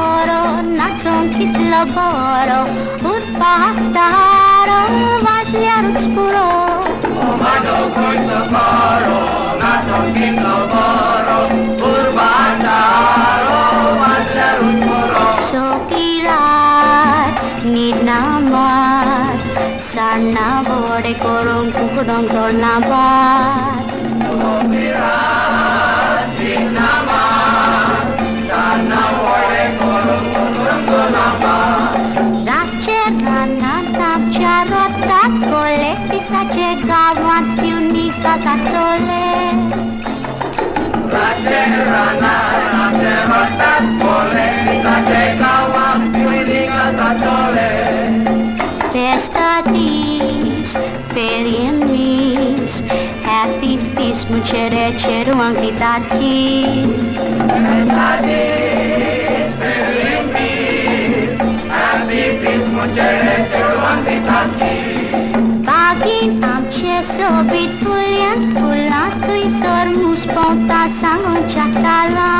boro, nacząnkit laboro, urpataro, važljarut spuro. Umano koito boro, nacząnkit laboro, urpataro, važljarut spuro. Sokirat, nidnamat, sarna bore korong kukudong tornabat. Sokirat, nidnamat, sarna bore korong kukudong tornabat. Rana tak jarot tak boleh bisa cegawat unika tak soleh. Rana tak boleh bisa cegawat unika tak soleh. Pesta dis, perianis, happy feast, mucere ceruang kita kis. Pesta dis, perianis, happy feast, mucere ceruang kita kis. Bagin amce sobit pulian, pulat kuisor musponta sangon cakala.